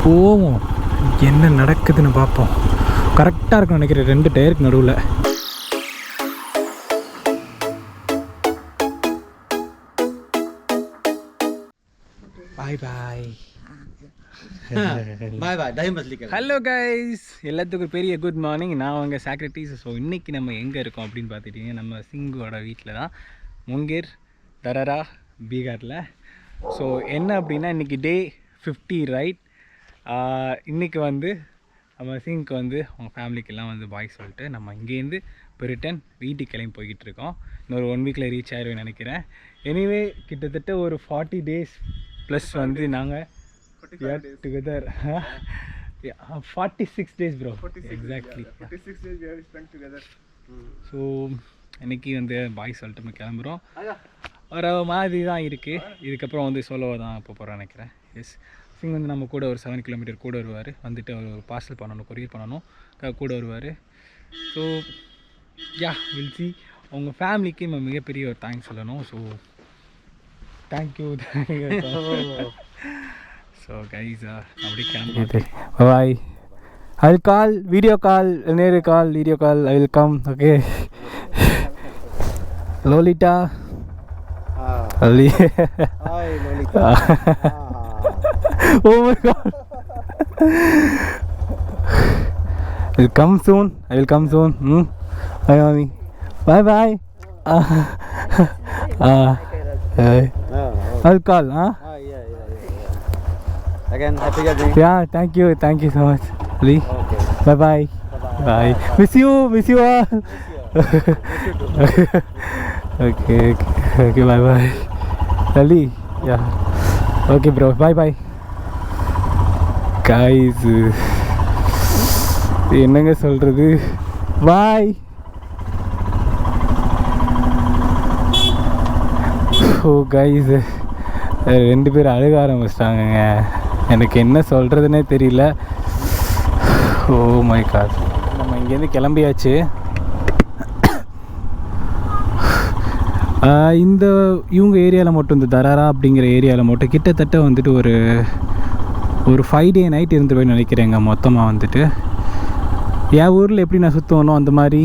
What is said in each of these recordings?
போவோம், என்ன நடக்குதுன்னு பார்ப்போம். கரெக்டாக இருக்குன்னு நினைக்கிறேன் 2 டயருக்கு நடுவில். பாய் பாய் பாய் பாய் டைம் பஸ்லிக்க. ஹலோ கைஸ், எல்லாத்துக்கும் பெரிய குட் மார்னிங். நான் அவங்க சாக்ரட்டிஸ். ஸோ இன்றைக்கி நம்ம எங்கே இருக்கோம் அப்படின்னு பார்த்துட்டிங்க, நம்ம சிங்குவோட வீட்டில் தான், முங்கேர் தரரா பீகாரில். ஸோ என்ன அப்படின்னா இன்றைக்கி டே 50 ரைட். இன்றைக்கி வந்து நம்ம சிங்க்கு வந்து அவங்க ஃபேமிலிக்கெல்லாம் வந்து பாய் சொல்லிட்டு நம்ம இங்கேருந்து இப்போ ரிட்டன் வீட்டுக்கு கிளம்பி போய்கிட்டு இருக்கோம். இன்னொரு 1 வீக்கில் ரீச் ஆயிடுவேன்னு நினைக்கிறேன். எனிவே கிட்டத்தட்ட ஒரு 40 days ப்ளஸ் வந்து நாங்கள் together 46 days bro. Exactly 46 days we have spent together. So இன்றைக்கி வந்து பாய் சொல்லிட்டு நம்ம கிளம்புறோம். ஒரு மாதிரி தான் இருக்குது. இதுக்கப்புறம் வந்து சோலோவாக தான் இப்போ போகிறோம் நினைக்கிறேன். எஸ், சிங் வந்து நம்ம கூட ஒரு 7 kilometer கூட வருவார். வந்துட்டு அவர் ஒரு பார்சல் பண்ணணும், கொரியர் பண்ணணும், கூட வருவார். So yeah will see. அவங்க ஃபேமிலிக்கு நம்ம மிகப்பெரிய ஒரு தேங்க்ஸ் சொல்லணும். So thank you. ஸோ கைஸ் அப்படி கிளம்பி bye. I will call, video call, நேரு call, video call, I will come. Okay Lolita. Hi Lolita. Oh my god. I will come soon. I will come soon. Bye mommy. Bye bye. I will call. Yeah. Again, happy birthday. Yeah, thank you so much. Ali. Okay. Bye bye. Bye. Miss you all. Okay, bye bye. Ali. Yeah. Okay bro, bye bye. Guys, என்னங்க சொல்கிறது, பாய். ஓ guys, 2 பேர் அழுக ஆரம்பிச்சிட்டாங்கங்க. எனக்கு என்ன சொல்கிறதுனே தெரியல. Oh my God. நம்ம இங்கேருந்து கிளம்பியாச்சு. இவங்க ஏரியாவில் மட்டும், இந்த தராரா அப்படிங்கிற ஏரியாவில் மட்டும் கிட்டத்தட்ட வந்துட்டு ஒரு 5 day night இருந்துருவேன்னு நினைக்கிறேங்க மொத்தமாக வந்துட்டு. என் ஊரில் எப்படி நான் சுற்றுவனோ அந்த மாதிரி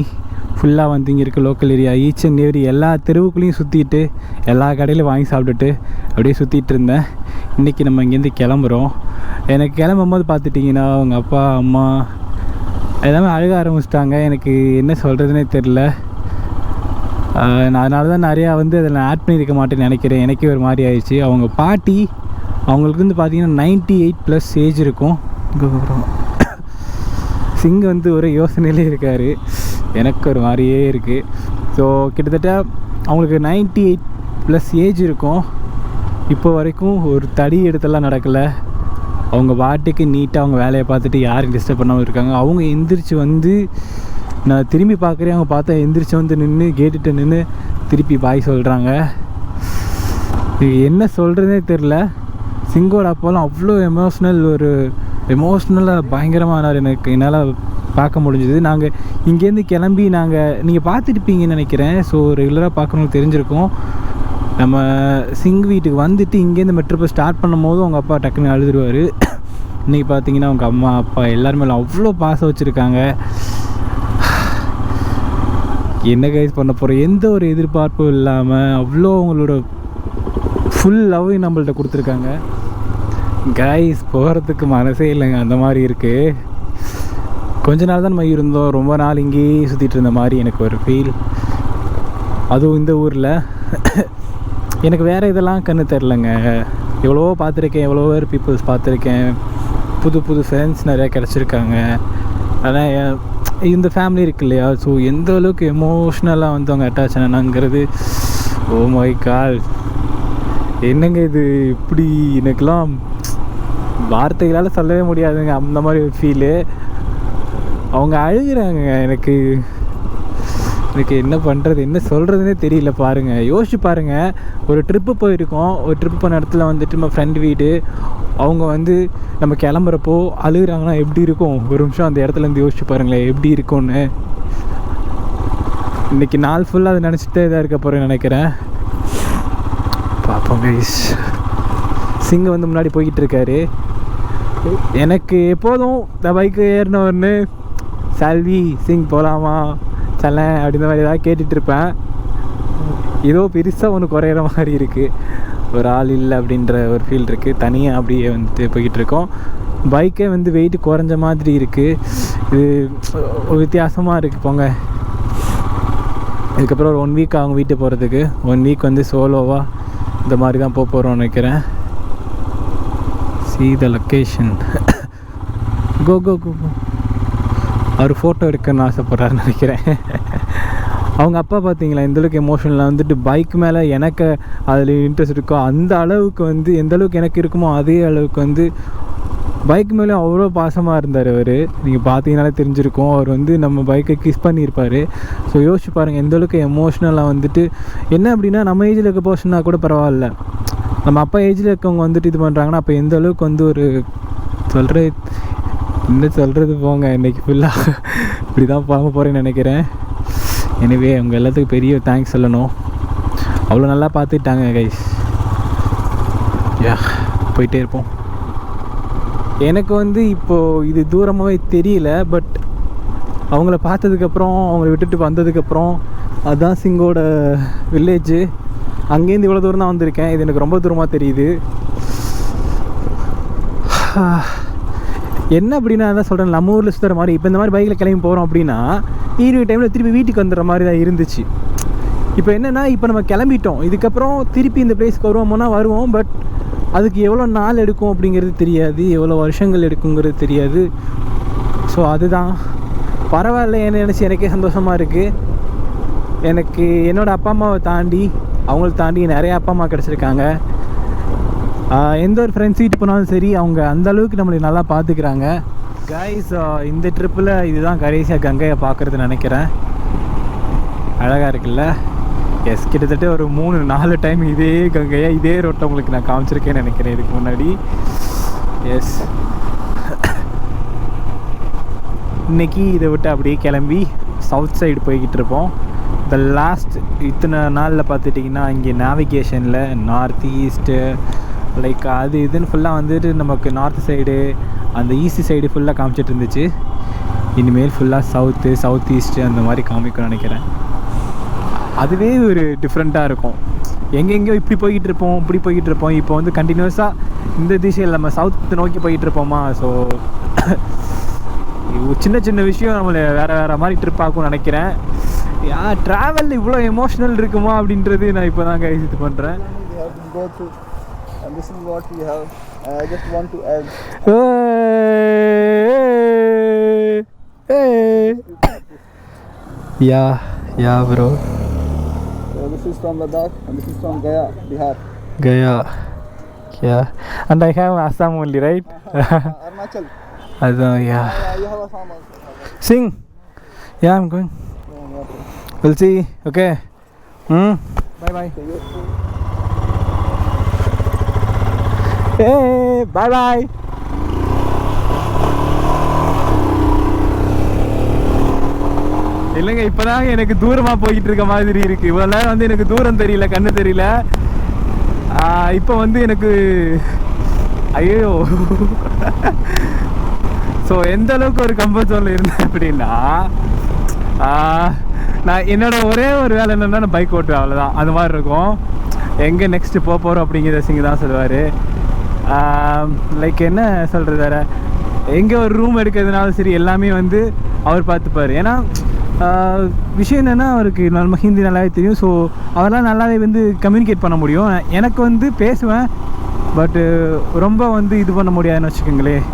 ஃபுல்லாக வந்து இங்கே இருக்க local area each and every எல்லா தெருவுக்குள்ளேயும் சுற்றிட்டு எல்லா கடையிலையும் வாங்கி சாப்பிட்டுட்டு அப்படியே சுற்றிட்டு இருந்தேன். இன்றைக்கி நம்ம இங்கேருந்து கிளம்புறோம். எனக்கு கிளம்பும் போது பார்த்துட்டிங்கன்னா அவங்க அப்பா அம்மா எல்லாமே அழுக ஆரம்பிச்சிட்டாங்க. எனக்கு என்ன சொல்கிறதுனே தெரில. நான் அதனால தான் நிறையா வந்து அதில் ஆட் பண்ணியிருக்க மாட்டேன்னு நினைக்கிறேன். எனக்கே ஒரு மாதிரி ஆயிடுச்சு. அவங்க பாட்டி, அவங்களுக்கு வந்து பார்த்திங்கன்னா 98+ ஏஜ் இருக்கும். அப்புறம் சிங் வந்து ஒரு யோசனையிலே இருக்கார். எனக்கு ஒரு மாதிரியே இருக்குது. ஸோ கிட்டத்தட்ட அவங்களுக்கு 98+ ஏஜ் இருக்கும். இப்போ வரைக்கும் ஒரு தடி எடுத்தெல்லாம் நடக்கலை. அவங்க பாட்டுக்கு நீட்டாக அவங்க வேலையை பார்த்துட்டு யாரும் டிஸ்டர்ப் பண்ணாமல் இருக்காங்க. அவங்க எந்திரிச்சு வந்து நான் திரும்பி பார்க்குறேன். அவங்க பார்த்தா எந்திரிச்சு வந்து நின்று கேட்டுட்டு நின்று திருப்பி பாய் சொல்கிறாங்க. என்ன சொல்கிறதே தெரில. சிங்கோட அப்போலாம் அவ்வளோ எமோஷ்னலாக பயங்கரமானார். எனக்கு என்னால் பார்க்க முடிஞ்சுது. நாங்கள் இங்கேருந்து கிளம்பி நீங்கள் பார்த்துருப்பீங்கன்னு நினைக்கிறேன். ஸோ ரெகுலராக பார்க்கணுன்னு தெரிஞ்சிருக்கோம். நம்ம சிங் வீட்டுக்கு வந்துட்டு இங்கேருந்து மெட்ரோ ஸ்டார்ட் பண்ணும் போது அவங்க அப்பா டக்குன்னு அழுதுருவார். இன்றைக்கி பார்த்தீங்கன்னா அவங்க அம்மா அப்பா எல்லாருமே அவ்வளோ பாசம் வச்சுருக்காங்க. என்ன கைஸ் பண்ண போகிறோம், எந்த ஒரு எதிர்பார்ப்பும் இல்லாமல் அவ்வளோ அவங்களோட ஃபுல் லவ் நம்மள்ட்ட கொடுத்துருக்காங்க. கைஸ் போகிறதுக்கு மனசே இல்லைங்க, அந்த மாதிரி இருக்குது. கொஞ்ச நாள் தான் நம்ம இருந்தோம், ரொம்ப நாள் இங்கேயே சுற்றிட்டு இருந்த மாதிரி எனக்கு ஒரு ஃபீல். அதுவும் இந்த ஊரில் எனக்கு வேறு இதெல்லாம் கண்ணு தெரிலங்க. எவ்வளவோ பார்த்துருக்கேன், எவ்வளோ பீப்புள்ஸ் பார்த்துருக்கேன், புது ஃப்ரெண்ட்ஸ் நிறையா கிடச்சிருக்காங்க. ஆனால் இந்த ஃபேமிலி இருக்கு இல்லையா, ஸோ எந்த அளவுக்கு எமோஷ்னலாக வந்து அவங்க அட்டாச் ஆனாங்கிறது, ஓ மை காட், என்னங்க இது இப்படி எனக்கெல்லாம் வார்த்தைகளால் சொல்லவே முடியாதுங்க. அந்த மாதிரி ஒரு ஃபீலு. அவங்க அழுகிறாங்க. எனக்கு என்ன பண்ணுறது, என்ன சொல்கிறதுனே தெரியல. பாருங்கள், யோசிச்சு பாருங்கள். ஒரு ட்ரிப்பு போயிருக்கோம். ஒரு ட்ரிப்பு போன இடத்துல வந்துட்டு நம்ம ஃப்ரெண்ட் வீடு, அவங்க வந்து நம்ம கிளம்புறப்போ அழுகுறாங்கன்னா எப்படி இருக்கும். ஒரு நிமிஷம் அந்த இடத்துலேருந்து யோசிச்சு பாருங்களேன் எப்படி இருக்கும்னு. இன்றைக்கி நாள் ஃபுல்லாக அதை நினச்சிட்டே தான் இருக்க போகிறேன்னு நினைக்கிறேன். பார்ப்போம் கைஸ். சிங்கு வந்து முன்னாடி போய்கிட்டு இருக்காரு. எனக்கு எப்போதும் இந்த பைக்கு ஏறினவொன்னு சால்வி சிங் போகலாமா சல அப்படின்ற மாதிரி ஏதாவது கேட்டுட்ருப்பேன். ஏதோ பெருசாக ஒன்று குறையிற மாதிரி இருக்குது. ஒரு ஆள் இல்லை அப்படின்ற ஒரு ஃபீல் இருக்குது. தனியாக அப்படியே வந்துட்டு போய்கிட்ருக்கோம். பைக்கே வந்து வெயிட்டு குறைஞ்ச மாதிரி இருக்குது. இது ஒரு வித்தியாசமாக இருக்குது. போங்க, இதுக்கப்புறம் ஒரு 1 வீக் அவங்க வீட்டு போகிறதுக்கு. 1 வீக் வந்து சோலோவாக இந்த மாதிரி தான் போக போகிறோம்னு நினைக்கிறேன். See the location. go go go go. Our photo எடுக்கணும்னு ஆசைப்பட்றாருன்னு நினைக்கிறேன். அவங்க அப்பா பார்த்தீங்களா எந்தளவுக்கு எமோஷனலாக வந்துட்டு பைக் மேலே எனக்கு அதில் இன்ட்ரெஸ்ட் இருக்கோ அந்த அளவுக்கு வந்து எந்த அளவுக்கு எனக்கு இருக்குமோ அதே அளவுக்கு வந்து பைக் மேலே அவ்வளோ பாசமாக இருந்தார் அவர். நீங்கள் பார்த்தீங்கனாலே தெரிஞ்சிருக்கும். அவர் வந்து நம்ம பைக்கை கிஸ் பண்ணியிருப்பார். ஸோ யோசிச்சு பாருங்கள் எந்தளவுக்கு எமோஷ்னலாக வந்துட்டு. என்ன அப்படின்னா நம்ம ஏஜில் இருக்க போர்ஷன்னா கூட பரவாயில்ல, நம்ம அப்பா ஏஜில் இருக்கவங்க வந்துட்டு இது பண்ணுறாங்கன்னா அப்போ எந்த அளவுக்கு வந்து ஒரு சொல்கிறது போங்க. இன்றைக்கி ஃபுல்லாக இப்படி தான் பார்க்க போகிறேன்னு நினைக்கிறேன். எனவே அவங்க எல்லாத்துக்கும் பெரிய தேங்க்ஸ் சொல்லணும். அவ்வளோ நல்லா பார்த்துட்டாங்க கைஸ். போயிட்டே இருப்போம். எனக்கு வந்து இப்போது இது தூரமாகவே தெரியல. பட் அவங்கள பார்த்ததுக்கப்புறம் அவங்கள விட்டுட்டு வந்ததுக்கப்புறம் அதுதான் சிங்கோட வில்லேஜு. அங்கேருந்து இவ்வளோ தூரம் தான் வந்திருக்கேன். இது எனக்கு ரொம்ப தூரமாக தெரியுது. என்ன அப்படின்னா அதான் சொல்கிறேன், நம்ம ஊரில் சுற்றுற மாதிரி இப்போ இந்த மாதிரி பைக்கில் கிளம்பி போகிறோம் அப்படின்னா ஈவினிங் டைமில் திருப்பி வீட்டுக்கு வந்துடுற மாதிரி தான் இருந்துச்சு. இப்போ என்னென்னா இப்போ நம்ம கிளம்பிட்டோம், இதுக்கப்புறம் திருப்பி இந்த பிளேஸ்க்கு வருவோம்னா வருவோம். பட் அதுக்கு எவ்வளோ நாள் எடுக்கும் அப்படிங்கிறது தெரியாது, எவ்வளோ வருஷங்கள் எடுக்குங்கிறது தெரியாது. ஸோ அதுதான் பரவாயில்ல என்ன நினச்சி எனக்கே சந்தோஷமாக இருக்குது. எனக்கு என்னோடய அப்பா அம்மாவை தாண்டி அவங்கள தாண்டி நிறைய அப்பா அம்மா கிடச்சிருக்காங்க. எந்த ஒரு ஃப்ரெண்ட்ஸ் வீட்டு போனாலும் சரி அவங்க அந்தளவுக்கு நம்மளை நல்லா பார்த்துக்கிறாங்க. கைஸ் இந்த ட்ரிப்பில் இதுதான் கடைசியாக கங்கையை பார்க்குறது நினைக்கிறேன். அழகாக இருக்குல்ல? எஸ், கிட்டத்தட்ட ஒரு 3-4 டைம் இதே கங்கையை இதே ரோட்டை உங்களுக்கு நான் காமிச்சிருக்கேன்னு நினைக்கிறேன் இதுக்கு முன்னாடி. எஸ், இன்றைக்கி இதை விட்டு அப்படியே கிளம்பி சவுத் சைடு போய்கிட்டு இருப்போம். த லாஸ்ட் இத்தனை நாளில் பார்த்துட்டிங்கன்னா இங்கே நேவிகேஷனில் நார்த் ஈஸ்ட்டு லைக் அது இதுன்னு ஃபுல்லாக வந்துட்டு நமக்கு நார்த் சைடு அந்த ஈஸ்ட் சைடு ஃபுல்லாக காமிச்சிட்டு இருந்துச்சு. இனிமேல் ஃபுல்லாக சவுத் ஈஸ்ட்டு அந்த மாதிரி காமிக்கணும்னு நினைக்கிறேன். அதுவே ஒரு டிஃப்ரெண்ட்டாக இருக்கும். எங்கெங்கேயோ இப்படி போய்கிட்டு இருப்போம் இப்படி போய்கிட்டு இருப்போம். இப்போ வந்து கண்டினியூஸாக இந்த திசையில் நம்ம சவுத்து நோக்கி போய்கிட்டு இருப்போமா. ஸோ சின்ன சின்ன விஷயம் நம்மளை வேறு மாதிரி ட்ரிப் ஆகும்னு நினைக்கிறேன். ட்ராவல் இவ்வளோ எமோஷ்னல் இருக்குமா அப்படின்றது நான் இப்போ தாங்க இது பண்ணுறேன். And this is what we have. I just want to add. Yeah, bro. So this is from Ladakh and this is from Gaya, Bihar. Gaya. Yeah. And I have Assam only, right? Arunachal. Yeah. You have Assam also. Sing. Yeah, I'm going. We'll see. Okay. Bye. Hey, bye. இல்லைங்க, இப்போதாங்க எனக்கு தூரமாக போய்கிட்டு இருக்க மாதிரி இருக்குது. இவ்வளோ நேரம் வந்து எனக்கு தூரம் தெரியல, கண்ணு தெரியல. இப்போ வந்து எனக்கு ஐயோ. ஸோ எந்த அளவுக்கு ஒரு கம்ஃபர்ட் ஜோனில் இருந்தேன் அப்படின்னா நான் என்னோட ஒரே ஒரு வேலை என்னென்னா நான் பைக் ஓட்டுவேன், அவ்வளோதான். அது மாதிரி இருக்கும். எங்கே நெக்ஸ்ட்டு போக போகிறோம் அப்படிங்கிற சிங்க தான் சொல்லுவார். லைக் என்ன சொல்கிறது, வேறு எங்கே ஒரு ரூம் எடுக்கிறதுனாலும் சரி எல்லாமே வந்து அவர் பார்த்துப்பார். ஏன்னா விஷயம் என்னென்னா அவருக்கு நம்ம ஹிந்தி நல்லாவே தெரியும். ஸோ அவரெல்லாம் நல்லாவே வந்து கம்யூனிகேட் பண்ண முடியும். எனக்கு வந்து பேசுவேன், பட்டு ரொம்ப வந்து இது பண்ண முடியாதுன்னு வச்சுக்கோங்களேன்.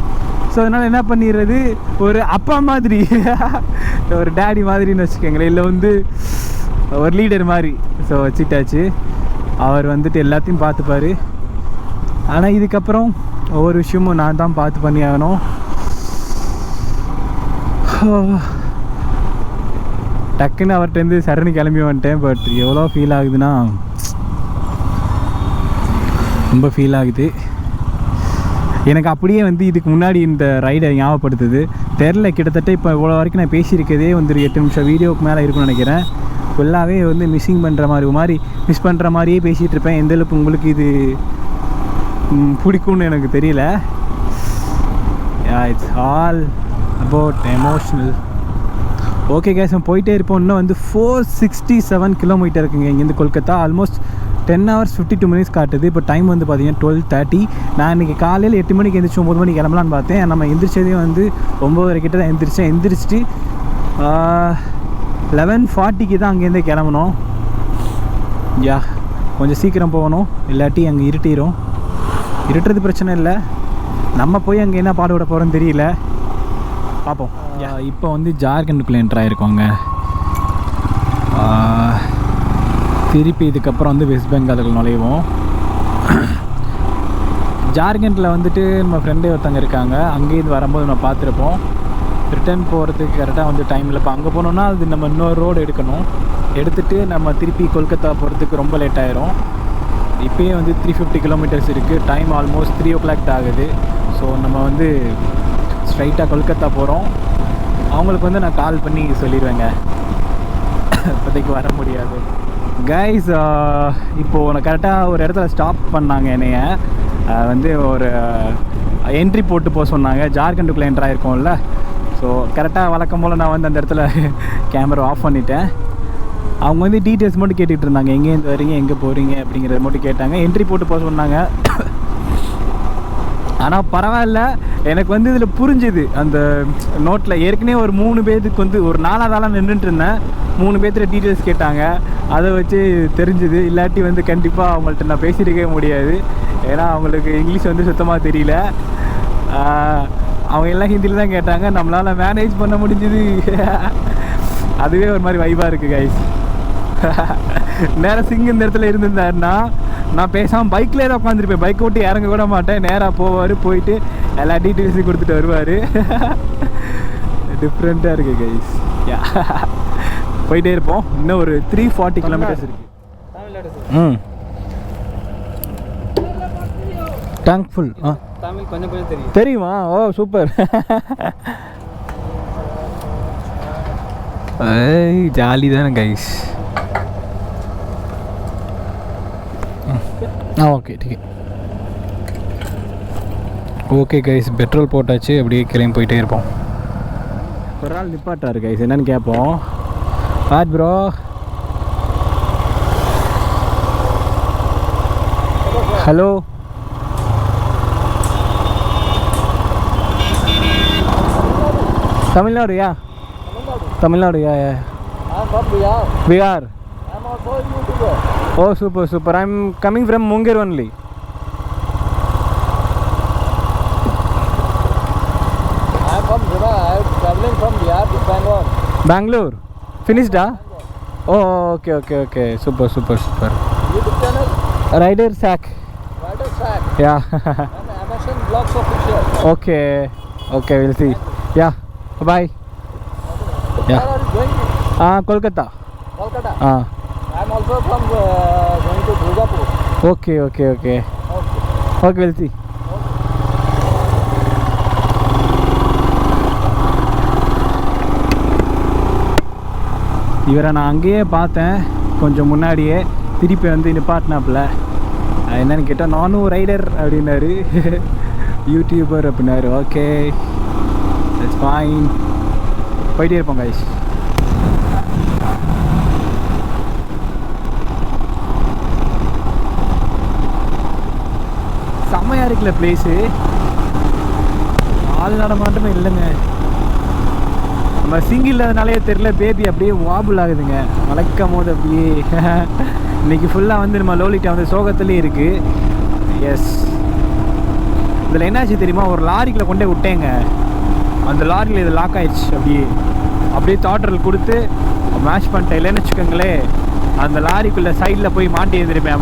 ஸோ அதனால் என்ன பண்ணிடுறது, ஒரு அப்பா மாதிரி ஒரு டேடி மாதிரின்னு வச்சுக்கோங்களேன், இல்லை வந்து ஒரு லீடர் மாதிரி. ஸோ வச்சுட்டாச்சு. அவர் வந்துட்டு எல்லாத்தையும் பார்த்துப்பார். ஆனால் இதுக்கப்புறம் ஒவ்வொரு விஷயமும் நான் தான் பார்த்து பண்ணி ஆகணும். டக்குன்னு அவர்கிட்டருந்து சரணி கிளம்பி வந்துட்டேன். பட் எவ்வளோ ஃபீல் ஆகுதுன்னா ரொம்ப ஃபீல் ஆகுது எனக்கு. அப்படியே வந்து இதுக்கு முன்னாடி இந்த ரைடை ஞாபகப்படுத்துது. தெரில, கிட்டத்தட்ட இப்போ இவ்வளோ வரைக்கும் நான் பேசியிருக்கதே வந்து 8 நிமிஷம் வீடியோவுக்கு மேலே இருக்குன்னு நினைக்கிறேன். ஃபுல்லாகவே வந்து மிஸ்ஸிங் பண்ணுற மாதிரி மிஸ் பண்ணுற மாதிரியே பேசிகிட்டு இருப்பேன். எந்தளவுக்கு உங்களுக்கு இது பிடிக்கும்னு எனக்கு தெரியல. It's all about emotional. Okay guys, நம்ம போயிட்டே இருப்போம். இன்னும் வந்து 467 கிலோமீட்டர் இருக்குங்க இங்கேருந்து கொல்கத்தா. ஆல்மோஸ்ட் 10 hours 52 minutes காட்டுது. இப்போ டைம் வந்து பார்த்தீங்கன்னா 12:30. நான் இன்றைக்கி காலையில் 8 மணிக்கு எந்திரிச்சு 9 மணிக்கு கிளம்பலான்னு பார்த்தேன். நம்ம எந்திரிச்சதே வந்து 9:30 கிட்ட தான் எந்திரிச்சிட்டு 11:40 தான் அங்கேருந்தே கிளம்பணும். யா, கொஞ்சம் சீக்கிரம் போகணும், இல்லாட்டி அங்கே இருட்டிடும். இருட்டுறது பிரச்சனை இல்லை, நம்ம போய் அங்கே என்ன பாடுபட போகிறோன்னு தெரியல, பார்ப்போம். இப்போ வந்து ஜார்க்கண்டுக்குள்ளே என்ட்ரு ஆகிருக்கோங்க. திருப்பி இதுக்கப்புறம் வந்து வெஸ்ட் பெங்காலுக்கு நுழைவோம். ஜார்க்கண்டில் வந்துட்டு நம்ம ஃப்ரெண்டே ஒருத்தங்க இருக்காங்க, அங்கேருந்து வரும்போது நம்ம பார்த்துருப்போம். ரிட்டர்ன் போகிறதுக்கு கரெக்டாக வந்து டைமில் இப்போ அங்கே போனோன்னா அது நம்ம இன்னொரு ரோடு எடுத்துகிட்டு நம்ம திருப்பி கொல்கத்தா போகிறதுக்கு ரொம்ப லேட் ஆயிரும். இப்போயே வந்து 350 கிலோமீட்டர்ஸ் இருக்குது. டைம் ஆல்மோஸ்ட் 3 o'clock ஆகுது. ஸோ நம்ம வந்து ஸ்ட்ரைட்டாக கொல்கத்தா போகிறோம். அவங்களுக்கு வந்து நான் கால் பண்ணி சொல்லிடுவேங்க, இப்போதைக்கு வர முடியாது. கைஸ், இப்போது நான் கரெக்டாக ஒரு இடத்துல ஸ்டாப் பண்ணாங்க என்னைய. வந்து ஒரு என்ட்ரி போட்டு போக சொன்னாங்க. ஜார்க்கண்டுக்குள்ளே என்ட்ரு ஆகிருக்கோம்ல. ஸோ கரெக்டாக வழக்கம் போல் நான் வந்து அந்த இடத்துல கேமரா ஆஃப் பண்ணிட்டேன். அவங்க வந்து டீட்டெயில்ஸ் மட்டும் கேட்டுகிட்டு இருந்தாங்க, எங்கேருந்து வரீங்க, எங்கே போகிறீங்க அப்படிங்கிறத மட்டும் கேட்டாங்க. என்ட்ரி போட்டு போக சொன்னாங்க. ஆனால் பரவாயில்ல, எனக்கு வந்து இதில் புரிஞ்சுது. அந்த நோட்டில் ஏற்கனவே ஒரு 3 பேருக்கு வந்து ஒரு 4 நின்றுட்டு இருந்தேன். 3 பேர்த்துல டீட்டெயில்ஸ் கேட்டாங்க, அதை வச்சு தெரிஞ்சுது. இல்லாட்டி வந்து கண்டிப்பாக அவங்கள்ட்ட நான் பேசியிருக்கவே முடியாது. ஏன்னா அவங்களுக்கு இங்கிலீஷ் வந்து சுத்தமாக தெரியல. அவங்க எல்லாம் ஹிந்தியில் தான் கேட்டாங்க, நம்மளால் மேனேஜ் பண்ண முடிஞ்சுது. அதுவே ஒரு மாதிரி வைபாக இருக்குது கைஸ். நேராக சிங் இந்த இடத்துல இருந்திருந்தாருன்னா நான் பேசாமல் பைக்லேயே தான் உட்காந்துருப்பேன். பைக் ஓட்டி இறங்க கூட மாட்டேன். நேராக போவார், போயிட்டு எல்லா டீட்டெயில்ஸையும் கொடுத்துட்டு வருவார். டிஃப்ரெண்ட்டாக இருக்குது கைஸ். யா, போயிட்டே இருப்போம். இன்னும் ஒரு 340 கிலோமீட்டர்ஸ் இருக்குது. Tank full. தமிழ் கொஞ்சம் தெரியும். தெரியுமா? ஓ சூப்பர். ஜாலி தானே கைஸ். ஓகே ठीक है. ஓகே கைஸ், பெட்ரோல் போட்டாச்சு. அப்படியே கிளம்பி போயிட்டே இருப்போம். ஒரு ஆள் நிப்பாட்டாரு கைஸ், என்னன்னு கேட்போம். What bro? Hello, Tamil Nadu? Yeah, Tamil Nadu. Yeah yeah. I'm from Bihar. Bihar. I'm also a YouTuber. Oh, super, super. I'm coming from Munger only. I'm from Bihar. I'm traveling from Bihar to Bangalore. Bangalore. Finished, ah? Oh, okay, okay, okay. Super, super, super. YouTube channel? Rider Sack. Rider Sack. Yeah. And Amazon Vlogs Official. Okay, okay, we'll see. Yeah, bye. Yeah. Where are you going to? Kolkata. Kolkata. I'm also from going to Durgapur. Okay, okay, okay. Okay. Okay, we'll see. இவரை நான் அங்கேயே பார்த்தேன் கொஞ்சம் முன்னாடியே. திருப்பி வந்து நிப்பாட்டினாப்புல. என்னன்னு கேட்டால் நானும் ரைடர் அப்படின்னாரு, யூடியூபர் அப்படின்னாரு. Okay, it's fine. போயிட்டே இருப்போம் கைஸ். செம்மையாக இருக்குல்ல பிளேஸு. ஆள் நடமாட்டமே இல்லைங்க. நம்ம சிங்கிள் இல்லாதனாலே தெரில, பேபி அப்படியே வாபுல் ஆகுதுங்க வளர்க்கும் போது. அப்படியே இன்றைக்கி ஃபுல்லாக வந்து நம்ம லோலிட்டா வந்து சோகத்துலேயே இருக்குது. எஸ், இதில் என்னாச்சு தெரியுமா, ஒரு லாரிக்குள்ளே கொண்டே விட்டேங்க. அந்த லாரியில் இது லாக் ஆயிடுச்சு. அப்படியே தாட்டரில் கொடுத்து மேஷ் பண்ணிட்டேன். இல்லைன்னு வச்சுக்கோங்களேன், அந்த லாரிக்குள்ளே சைடில் போய் மாட்டி எழுந்திருப்பேன்.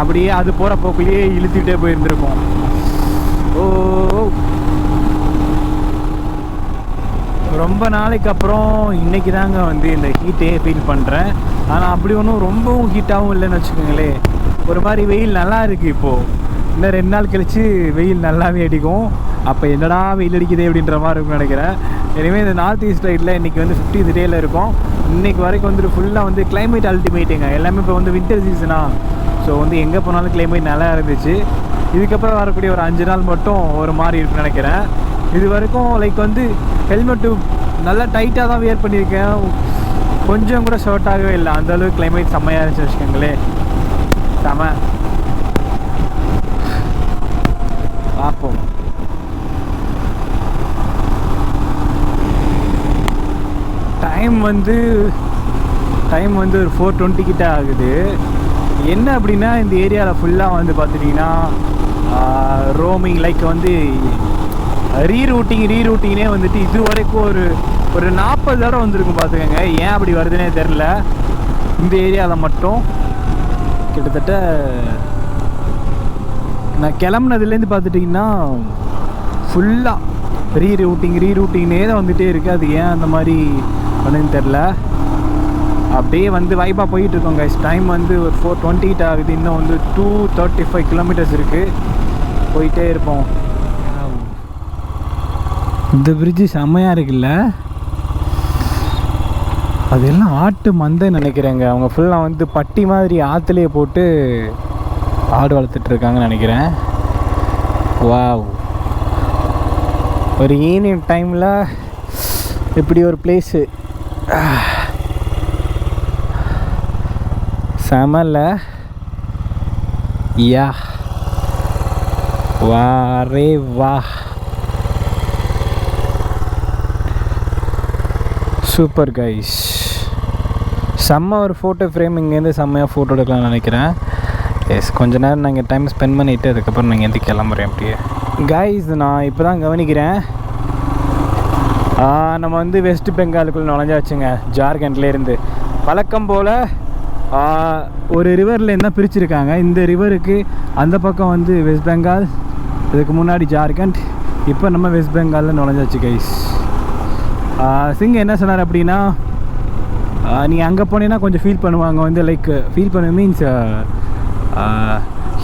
அப்படியே அது போகிற போக்குள்ளேயே இழுத்துக்கிட்டே போயிருந்துருக்கோம். ஓ, ரொம்ப நாளைக்கு அப்புறம் இன்றைக்கி தாங்க வந்து இந்த ஹீட்டே ஃபீல் பண்ணுறேன். ஆனால் அப்படி ஒன்றும் ரொம்பவும் ஹீட்டாகவும் இல்லைன்னு வச்சுக்கோங்களேன். ஒரு மாதிரி வெயில் நல்லா இருக்குது. இப்போது இன்னும் 2 நாள் கழித்து வெயில் நல்லாவே அடிக்கும். அப்போ என்னடா வெயில் அடிக்குது அப்படின்ற மாதிரி இருக்கும்னு நினைக்கிறேன். எனவே இந்த நார்த் ஈஸ்ட் சைடில் இன்றைக்கி வந்து 50th டேயில் இருக்கும். இன்றைக்கி வரைக்கும் வந்துட்டு ஃபுல்லாக வந்து கிளைமேட் அல்டிமேட்டுங்க. எல்லாமே இப்போ வந்து வின்டர் சீசனா. ஸோ வந்து எங்கே போனாலும் கிளைமேட் நல்லா இருந்துச்சு. இதுக்கப்புறம் வரக்கூடிய ஒரு 5 நாள் மட்டும் ஒரு மாதிரி இருக்குன்னு நினைக்கிறேன். இது வரைக்கும் லைக் வந்து ஹெல்மெட்டு நல்லா டைட்டாக தான் வியர் பண்ணியிருக்கேன், கொஞ்சம் கூட ஷார்ட் ஆகவே இல்லை. அந்தளவுக்கு கிளைமேட் செம்மையாக இருந்துச்சு வச்சுக்கோங்களேன். செம. பார்ப்போம். டைம் வந்து ஒரு 4:20 கிட்ட ஆகுது. என்ன அப்படின்னா இந்த ஏரியாவில் ஃபுல்லாக வந்து பார்த்துட்டிங்கன்னா ரோமிங் லைக் வந்து ரீரூட்டிங்னே வந்துட்டு இது வரைக்கும் ஒரு 40 தடவை வந்துருக்கும் பார்த்துக்கோங்க. ஏன் அப்படி வருதுன்னே தெரில. இந்த ஏரியாவில் மட்டும் கிட்டத்தட்ட நான் கிளம்புனதுலேருந்து பார்த்துட்டிங்கன்னா ஃபுல்லாக ரீரூட்டிங்னே தான் வந்துகிட்டே இருக்குது. அது ஏன் அந்த மாதிரி பண்ணுன்னு தெரில. அப்படியே வந்து வைப்பாக போயிட்டுருக்கோங்க. டைம் வந்து ஒரு 4:20 கிட்ட ஆகுது. இன்னும் வந்து 235 கிலோமீட்டர்ஸ் இருக்குது. போயிட்டே இருப்போம். இந்த பிரிட்ஜு செம்மையாக இருக்குல்ல. அதெல்லாம் ஆட்டு மந்தைன்னு நினைக்கிறேங்க. அவங்க ஃபுல்லாக வந்து பட்டி மாதிரி ஆற்றுலேயே போட்டு ஆடு வளர்த்துட்ருக்காங்கன்னு நினைக்கிறேன். வாவ், ஒரு ஈவினிங் டைமில் இப்படி ஒரு பிளேஸு செமல்ல. யா வாரே வா, சூப்பர் கைஸ். செம்ம ஒரு ஃபோட்டோ ஃப்ரேம். இங்கேருந்து செம்மையாக ஃபோட்டோ எடுக்கலாம்னு நினைக்கிறேன். எஸ், கொஞ்ச நேரம் நான் இங்கே டைம் ஸ்பெண்ட் பண்ணிவிட்டு அதுக்கப்புறம் நான் இங்கேருந்து கிளம்புறேன். அப்படியே கைஸ், நான் இப்போ தான் கவனிக்கிறேன், நம்ம வந்து வெஸ்ட் பெங்காலுக்குள்ளே நுழைஞ்சாச்சுங்க. ஜார்க்கண்ட்லேருந்து வழக்கம் போல் ஒரு ரிவர்லேருந்து தான் பிரிச்சுருக்காங்க. இந்த ரிவருக்கு அந்த பக்கம் வந்து வெஸ்ட் பெங்கால், இதுக்கு முன்னாடி ஜார்க்கண்ட், இப்போ நம்ம வெஸ்ட் பெங்காலில் நுழைஞ்சாச்சு கைஸ். சிங் என்ன சொன்னார் அப்படின்னா, நீங்கள் அங்கே போனீங்கன்னா கொஞ்சம் ஃபீல் பண்ணுவாங்க வந்து லைக் ஃபீல் பண்ண மீன்ஸ்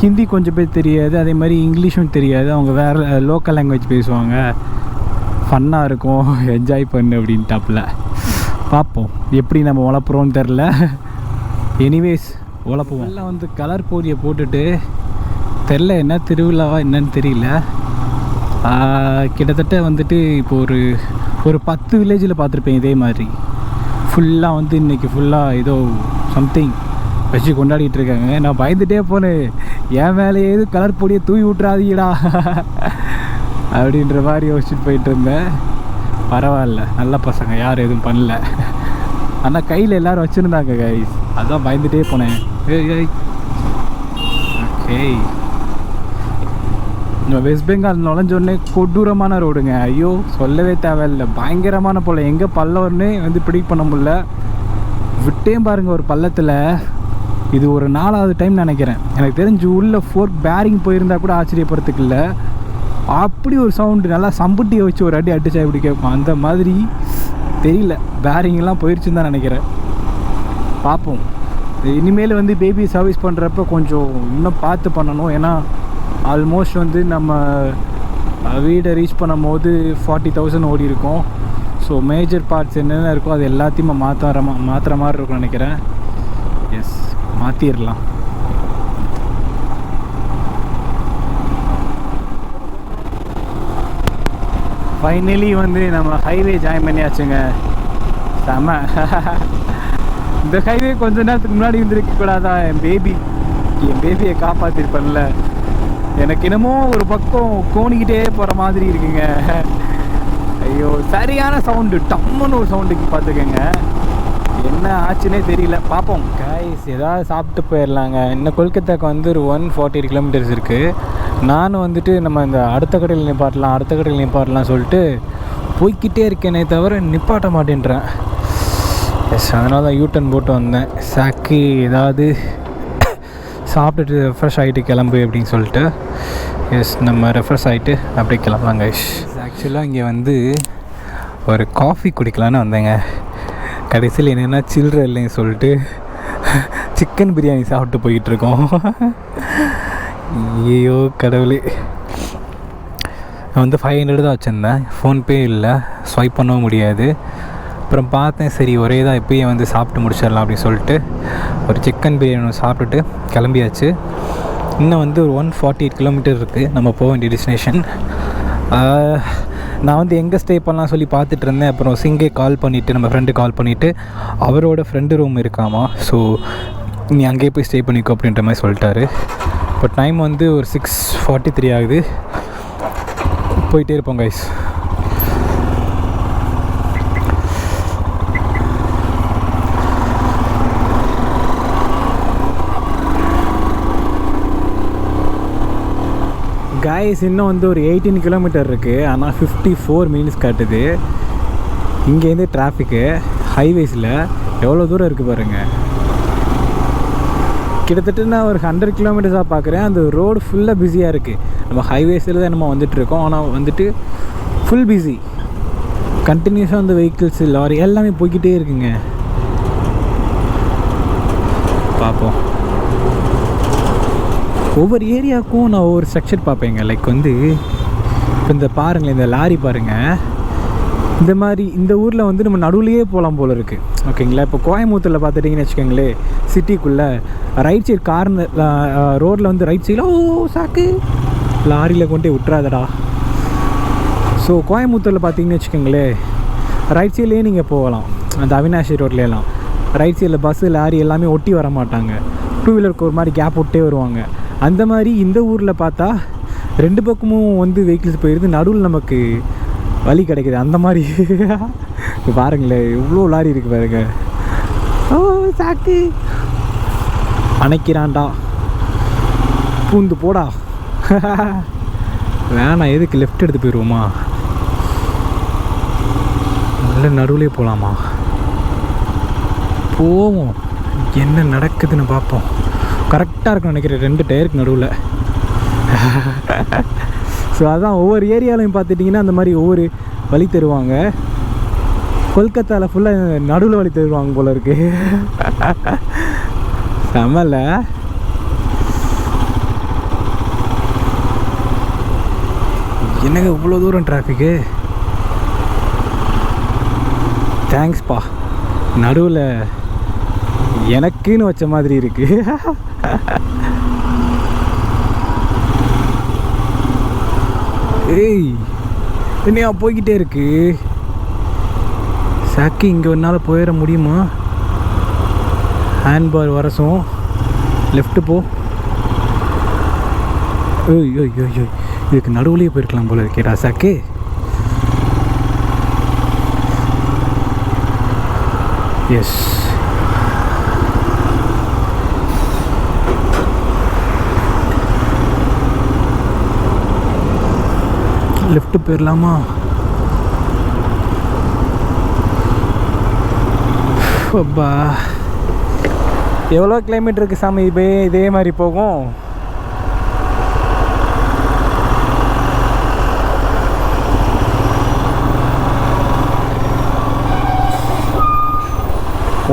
ஹிந்தி கொஞ்சம் பேர் தெரியாது, அதே மாதிரி இங்கிலீஷும் தெரியாது, அவங்க வேறு லோக்கல் லாங்குவேஜ் பேசுவாங்க, ஃபன்னாக இருக்கும், என்ஜாய் பண்ணு அப்படின்ட்டாப்புல. பார்ப்போம் எப்படி நம்ம உழப்புறோன்னு தெரில. எனிவேஸ் உழப்புவோம். எல்லாம் வந்து கலர் பொடியை போட்டுட்டு தெரில என்ன திருவிழாவா என்னன்னு தெரியல. கிட்டத்தட்ட வந்துட்டு இப்போ ஒரு 10 வில்லேஜில் பார்த்துருப்பேன் இதே மாதிரி. ஃபுல்லாக வந்து இன்றைக்கி ஃபுல்லாக ஏதோ சம்திங் வச்சு கொண்டாடிட்டு இருக்காங்க. நான் பயந்துகிட்டே போனேன், என் மேலே ஏது கலர் பொடியை தூவி விட்றாதீடா அப்படின்ற மாதிரி யோசிச்சுட்டு போயிட்டு இருந்தேன். பரவாயில்ல, நல்ல பசங்க, யாரும் எதுவும் பண்ணல. ஆனால் கையில் எல்லோரும் வச்சுருந்தாங்க கைஸ், அதான் பயந்துகிட்டே போனேன். ஓகே, வெஸ்ட் பெங்கால் நுழைஞ்சோடனே கொடூரமான ரோடுங்க. ஐயோ சொல்லவே தேவையில்லை, பயங்கரமான போல். எங்கே பள்ளம்னே வந்து ப்ரிடிக்ட் பண்ண முடியல. விட்டேன் பாருங்கள் ஒரு பள்ளத்தில். இது ஒரு 4வது டைம் நினைக்கிறேன். எனக்கு தெரிஞ்சு உள்ள ஃபோர்க் பேரிங் போயிருந்தா கூட ஆச்சரியப்படுறதுக்கு இல்லை. அப்படி ஒரு சவுண்டு, நல்லா சம்புட்டியை வச்சு ஒரு அடி அடிச்சா இப்படி கேட்கும், அந்த மாதிரி தெரியல. பேரிங்கெல்லாம் போயிடுச்சுன்னு தான் நினைக்கிறேன். பார்ப்போம். இனிமேல் வந்து பேபி சர்வீஸ் பண்ணுறப்ப கொஞ்சம் இன்னும் பார்த்து பண்ணணும். ஏன்னா ஆல்மோஸ்ட் வந்து நம்ம வீடை ரீச் பண்ணும் போது 40,000 ஓடி இருக்கும். ஸோ மேஜர் பார்ட்ஸ் என்னென்ன இருக்கோ அது எல்லாத்தையுமே மாற்றுற மாதிரி இருக்கும்னு நினைக்கிறேன். எஸ், மாற்றிடலாம். ஃபைனலி வந்து நம்ம ஹைவே ஜாயின் பண்ணியாச்சுங்க. செம. இந்த ஹைவே கொஞ்ச நேரத்துக்கு முன்னாடி வந்துருக்கக்கூடாதா? என் பேபியை காப்பாற்றிருப்பேன்ல. எனக்கு என்னமோ ஒரு பக்கம் கோணிக்கிட்டே போகிற மாதிரி இருக்குங்க. ஐயோ, சரியான சவுண்டு, டம்முன்னு ஒரு சவுண்டுக்கு பார்த்துக்கோங்க. என்ன ஆச்சுன்னே தெரியல. பார்ப்போம் கைஸ், ஏதாவது சாப்பிட்டு போயிடலாங்க. இன்னும் கொல்கத்தாக்கு வந்து ஒரு 140 கிலோமீட்டர்ஸ் இருக்குது. நானும் வந்துட்டு நம்ம இந்த அடுத்த கடையில் நிப்பாட்டலாம் சொல்லிட்டு போய்கிட்டே இருக்கேனே தவிர நிப்பாட்ட மாட்டேன்றேன். எஸ், அதனால தான் யூட்டன் போட்டு வந்தேன். சாக்கு ஏதாவது சாப்பிட்டுட்டு ரெஃப்ரெஷ் ஆகிட்டு கிளம்பு அப்படின்னு சொல்லிட்டு. எஸ், நம்ம ரெஃப்ரெஷ் ஆகிட்டு அப்படியே கிளம்பலாம் கைஸ். ஆக்சுவலாக இங்கே வந்து ஒரு காஃபி குடிக்கலான்னு வந்தேங்க. கடைசியில் என்னென்னா சில்லற இல்லைன்னு சொல்லிட்டு சிக்கன் பிரியாணி சாப்பிட்டு போயிட்டுருக்கோம். ஐயோ கடவுளே. நான் வந்து 500 தான் வச்சுருந்தேன். ஃபோன்பே இல்லை, ஸ்வைப் பண்ணவும் முடியாது. அப்புறம் பார்த்தேன், சரி ஒரே தான் இப்போயே வந்து சாப்பிட்டு முடிச்சிடலாம் அப்படின்னு சொல்லிட்டு ஒரு சிக்கன் பிரியாணி சாப்பிட்டுட்டு கிளம்பியாச்சு. இன்னும் வந்து ஒரு 148 கிலோமீட்டர் இருக்குது நம்ம போக வேண்டிய டெஸ்டினேஷன். நான் வந்து எங்கே ஸ்டே பண்ணலாம் சொல்லி பார்த்துட்டு இருந்தேன். அப்புறம் சிங்கே கால் பண்ணிவிட்டு, நம்ம ஃப்ரெண்டு கால் பண்ணிவிட்டு, அவரோட ஃப்ரெண்டு ரூம் இருக்காமா, ஸோ நீ அங்கேயே போய் ஸ்டே பண்ணிக்கோ அப்படின்ற மாதிரி சொல்லிட்டாரு. இப்போ டைம் வந்து ஒரு 6:43 ஆகுது. போயிட்டே இருப்போம் கைஸ். கைஸ் இன்னும் வந்து ஒரு 18 கிலோமீட்டர் இருக்குது. ஆனால் 54 மினிட்ஸ் காட்டுது. இங்கேருந்து டிராஃபிக்கு ஹைவேஸில் எவ்வளோ தூரம் இருக்குது பாருங்கள். கிட்டத்தட்ட நான் ஒரு 100 கிலோமீட்டர்ஸாக பார்க்குறேன். அந்த ரோடு ஃபுல்லாக பிஸியாக இருக்குது. நம்ம ஹைவேஸில் தான் நம்ம வந்துட்டுருக்கோம். ஆனால் வந்துட்டு ஃபுல் பிஸி. கண்டினியூஸாக அந்த வெஹிக்கிள்ஸ், லாரி எல்லாமே போய்கிட்டே இருக்குங்க. பார்ப்போம். ஒவ்வொரு ஏரியாவுக்கும் நான் ஒவ்வொரு ஸ்ட்ரக்சர் பார்ப்பேங்க. லைக் வந்து இப்போ இந்த பாருங்களேன், இந்த லாரி பாருங்கள். இந்த மாதிரி இந்த ஊரில் வந்து நம்ம நடுவுலையே போகலாம் போல் இருக்குது. ஓகேங்களா? இப்போ கோயம்புத்தூரில் பார்த்துட்டிங்கன்னு வச்சுக்கோங்களேன், சிட்டிக்குள்ளே ரைட் சைடு கார்னர் ரோட்டில் வந்து ரைட் சைடில் சாக்கு லாரியில் கொண்டு போய் விட்டுறாதடா. ஸோ கோயம்புத்தூரில் பார்த்தீங்கன்னு வச்சுக்கோங்களேன், ரைட் சைட்லேயே நீங்கள் போகலாம். அந்த அவினாஷி ரோட்லேலாம் ரைட் சைடில் பஸ்ஸு லாரி எல்லாமே ஒட்டி வர மாட்டாங்க. 2 வீலருக்கு ஒரு மாதிரி கேப் விட்டே வருவாங்க. அந்த மாதிரி இந்த ஊரில் பார்த்தா 2 பக்கமும் வந்து வெஹிக்கிள்ஸ் போயிடுது, நடுவில் நமக்கு வழி கிடைக்கிது. அந்த மாதிரி பாருங்களேன், எவ்வளோ லாரி இருக்குது பாருங்க. சாக்கு அணைக்கிறான்டா, பூந்து போடா. வேணாம், எதுக்கு லெஃப்ட் எடுத்து போயிடுவோமா? நல்ல நடுவுலே போகலாமா? போவோம், என்ன நடக்குதுன்னு பார்ப்போம். கரெக்டாக இருக்குன்னு நினைக்கிறேன் 2 டயருக்கு நடுவில். ஸோ அதான் ஒவ்வொரு ஏரியாலையும் பார்த்துட்டிங்கன்னா அந்த மாதிரி ஒவ்வொரு வழி தருவாங்க. கொல்கத்தாவில் ஃபுல்லாக நடுவில் வழி தருவாங்க போல இருக்கு. செம்மல. என்னங்க இவ்வளோ தூரம் டிராஃபிக்கு? தேங்க்ஸ்ப்பா. நடுவில் எனக்குன்னு வச்ச மாதிரி இருக்கு. ஏய், என்னையா போய்கிட்டே இருக்கு சாக்கி. இங்கே ஒன்றால் போயிட முடியுமா? ஹேண்ட்பார் வரசும் லெஃப்ட்டு போ. ஓய் ஓய் ஓய் ஓய், இதுக்கு நடுவுலேயே போயிருக்கலாம் போல இருக்கேடா சாக்கு. எஸ், லெஃப்ட்டு போயிடலாமா? அப்பா, எவ்வளோ கிலோமீட்டருக்கு சாமி இதே மாதிரி போகும்?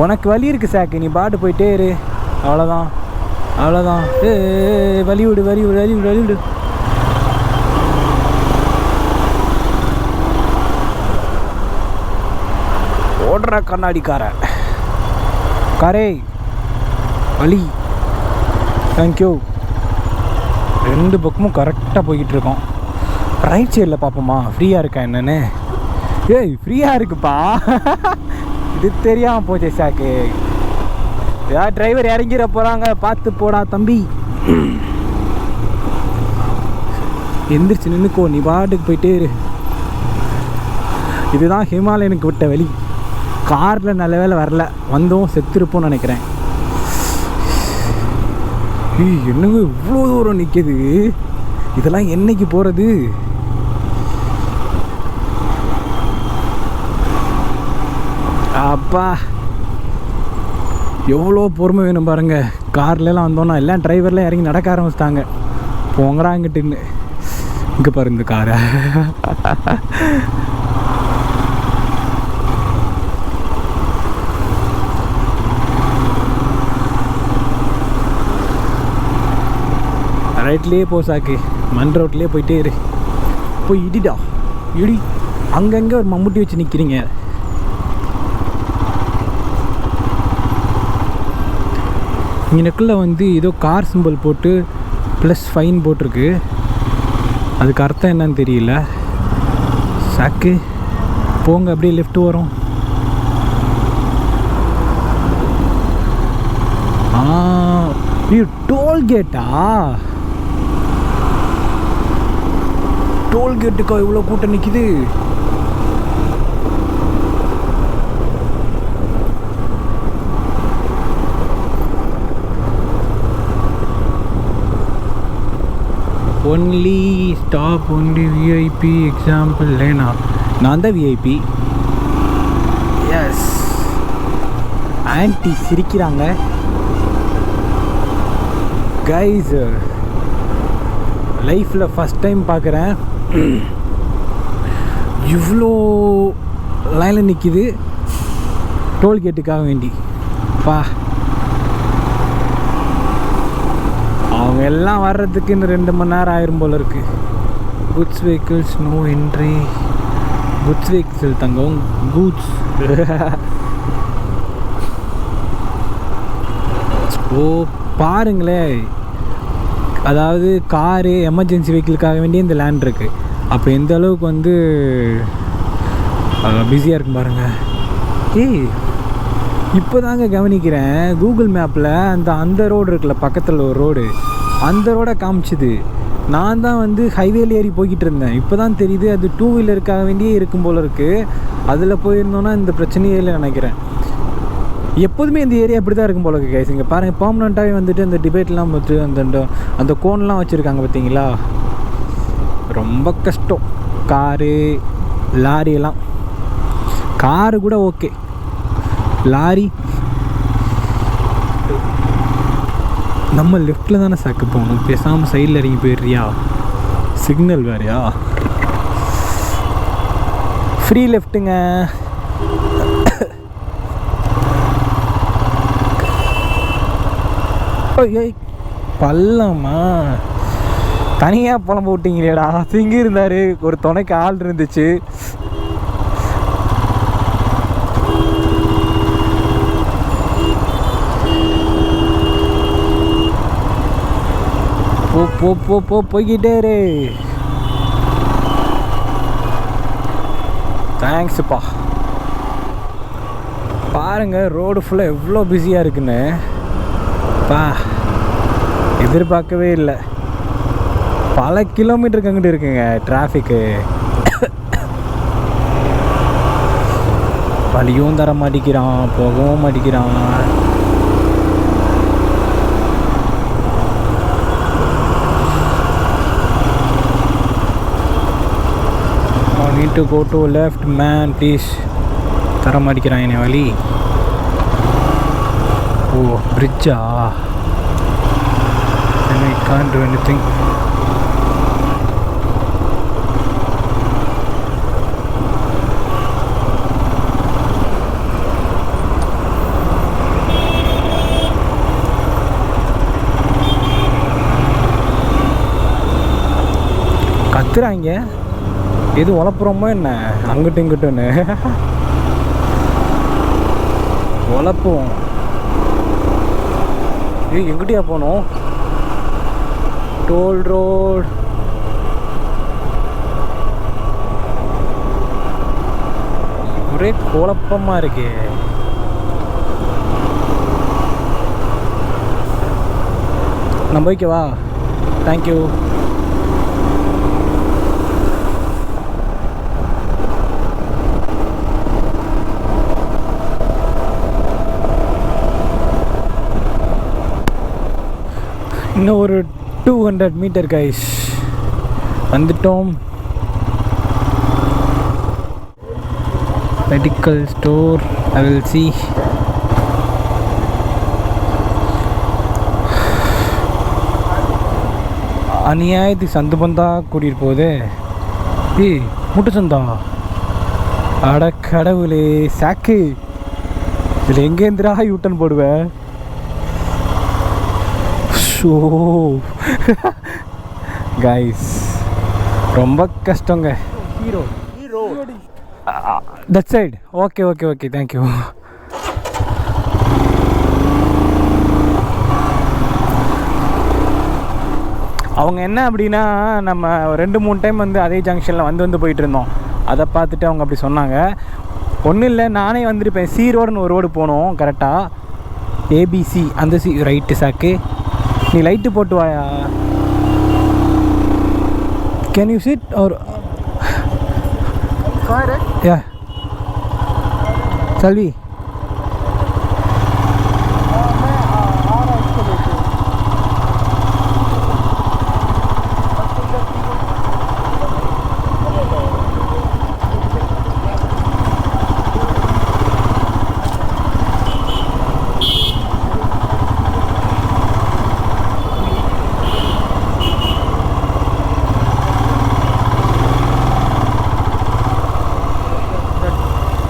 உனக்கு வலி இருக்குது சாக்கு, நீ பாட்டு போயிட்டே இரு. அவ்வளோதான் அவ்வளோதான். வலி விடு வலி விடு வலி விடு வலி விடு. ஓடுற கண்ணாடிக்கார காரே வலி. தேங்க்யூ. 2 பக்கமும் கரெக்டாக போய்கிட்டு இருக்கோம். ரைட் சைடில் பார்ப்போமா ஃப்ரீயாக இருக்கா என்னன்னு? ஏய், ஃப்ரீயாக இருக்குப்பா. இது தெரியாமல் போச்சே சாக்கு. யார் டிரைவர் இறங்கிட போகிறாங்க, பார்த்து போடா தம்பி. எந்திரிச்சு நின்றுக்கோ, நீ பாட்டுக்கு போயிட்டே இரு. இதுதான் ஹிமாலயனுக்கு விட்ட வழி. காரில் நல்ல வேலை வரல, வந்தோம் செத்துருப்போம்னு நினைக்கிறேன். என்னங்க இவ்வளோ தூரம் நிற்கிது? இதெல்லாம் என்னைக்கு போகிறது? அப்பா, எவ்வளோ பொறுமை வேணும் பாருங்கள். கார்லலாம் வந்தோன்னா எல்லாம் டிரைவர்லாம் இறங்கி நடக்க ஆரம்பிச்சிட்டாங்க. போங்கடா இங்கிட்டுன்னு. இங்கே பாரு இந்த காரை. ரைட்லேயே போ சாக்கு, மண் ரோட்லேயே போயிட்டே இரு. போய் இடிடா இடி. அங்கங்கே ஒரு மம்முட்டி வச்சு நிற்கிறீங்க. இங்கனக்குள்ளே வந்து ஏதோ கார் சிம்பிள் போட்டு +ஃபைன் போட்டிருக்கு. அதுக்கு அர்த்தம் என்னன்னு தெரியல. சாக்கு போங்க, அப்படியே லெஃப்ட் வரும். இது டோல்கேட்டா? டோல்கேட்டுக்கா இவ்வளோ கூட்டம் நிற்கிது? Only stop only VIP example Lena. நான் தான் விஐபி. எஸ். ஆன்ட்டி சிரிக்கிறாங்க. கைஸ், லைஃப்பில் ஃபஸ்ட் டைம் பார்க்குறேன் இவ்வளோ லைனில் நிற்கிது டோல்கேட்டுக்காக வேண்டி. அவங்க எல்லாம் வர்றதுக்கு இன்னும் 2 மணி நேரம் ஆயிரும் போல் இருக்குது. Goods vehicles no entry. Goods vehicles தங்கம் கூட்ஸ். ஓ பாருங்களேன், அதாவது காரு எமர்ஜென்சி வெஹிக்கிளுக்காக வேண்டிய இந்த லேண்ட் இருக்குது. அப்போ எந்த அளவுக்கு வந்து பிஸியாக இருக்கும் பாருங்கள். இப்போ தாங்க கவனிக்கிறேன் கூகுள் மேப்பில் அந்த ரோடு இருக்குல்ல, பக்கத்தில் ஒரு ரோடு, அந்த ரோடை காமிச்சிது. நான் தான் வந்து ஹைவேல ஏறி போய்கிட்டு இருந்தேன். இப்போ தான் தெரியுது அது 2 வீலருக்காக வேண்டியே இருக்கும் போல் இருக்குது. அதில் போயிருந்தோன்னா இந்த பிரச்சனையே இல்லை நினைக்கிறேன். எப்போதுமே இந்த ஏரியா அப்படி தான் இருக்கும் போல இருக்குது கைஸ். இங்கே பாருங்கள், பர்மனெண்ட்டாகவே வந்துட்டு அந்த டிபேட்லாம் வச்சு அந்த கோன்லாம் வச்சுருக்காங்க பார்த்தீங்களா. ரொம்ப கஷ்டம் காரு லாரியெல்லாம். காரு கூட ஓகே, லாரி நம்ம லெஃப்டில் தானே சாக்கு போகணும். பேசாமல் சைடில் இறங்கி போயிடுறியா? சிக்னல் வேறையா? ஃப்ரீ லெஃப்ட்டுங்க. பள்ளமா தனியாக புலம்பு விட்டீங்களேடா. திங்கி இருந்தார், ஒரு துணைக்கு ஆள் இருந்துச்சு. போய்கிட்டே இரு. தேங்க்ஸுப்பா. பாருங்கள் ரோடு ஃபுல்லாக எவ்வளோ பிஸியாக இருக்குன்னு. எதிர்பார்க்கவே இல்லை. பல கிலோமீட்டருக்கு அங்கிட்டு இருக்குங்க டிராஃபிக்கு. வழியும் தர மாட்டேங்கிறான், போகவும் மாட்டேங்கிறான். need to go to left man please. தர மாட்டேங்கிறான் என்னை வழி. ஓ பிரிட்ஜா? I can't do anything. கத்துறாங்க, எது உழப்புறோமோ என்ன அங்கிட்டும் இங்கிட்டுன்னு. உழப்போம். எங்கிட்டயா போனோம்? Toll road. ஒரே குழப்பமா இருக்கு. நம்ம ஓகேவா? தேங்க்யூ. இன்னும் ஒரு 200 மீட்டர் கைஸ், வந்துட்டோம். Medical store I will see. அநியாயத்துக்கு சந்து பந்தா கூட்டிகிட்டு போகுது. முட்டு சந்தா? அட கடவுளே சாக்கு, இதில் எங்கேந்திரா யூட்டன் போடுவேன்? ஷோ கைஸ் ரொம்ப கஷ்டங்க. Hero that side. Okay okay okay thank you. அவங்க என்ன அப்படின்னா, நம்ம 2-3 டைம் வந்து அதே ஜங்ஷனில் வந்து போயிட்டு இருந்தோம். அதை பார்த்துட்டு அவங்க அப்படி சொன்னாங்க. ஒன்றும் இல்லை, நானே வந்திருப்பேன். சி ரோடுன்னு ஒரு ரோடு போனோம் கரெக்டாக, ஏபிசி அந்த சி ரைட்டு சாக்கு. நீ லைட்டு போட்டு வாயா. கேன் யூ சிட் ஒரு யா Selvi?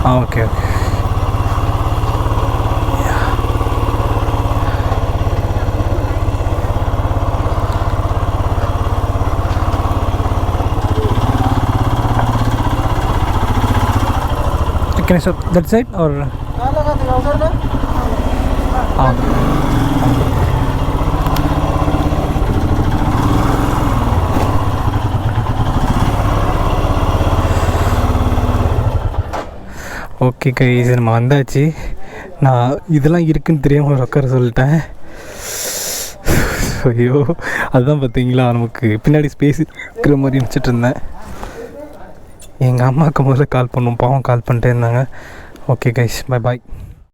Okay okay. Can I stop that side or? Okay guys, நம்ம வந்தாச்சு. நான் இதெல்லாம் இருக்குன்னு தெரியாமல் உட்கார சொல்லிட்டேன். ஐயோ, அதுதான் பார்த்தீங்களா, நமக்கு பின்னாடி ஸ்பேஸ் இருக்கிற மாதிரி நினச்சிட்டு இருந்தேன். எங்கள் அம்மாவுக்கு முதல்ல கால் பண்ணும், பாவம் கால் பண்ணிட்டே இருந்தாங்க. Okay guys, bye bye.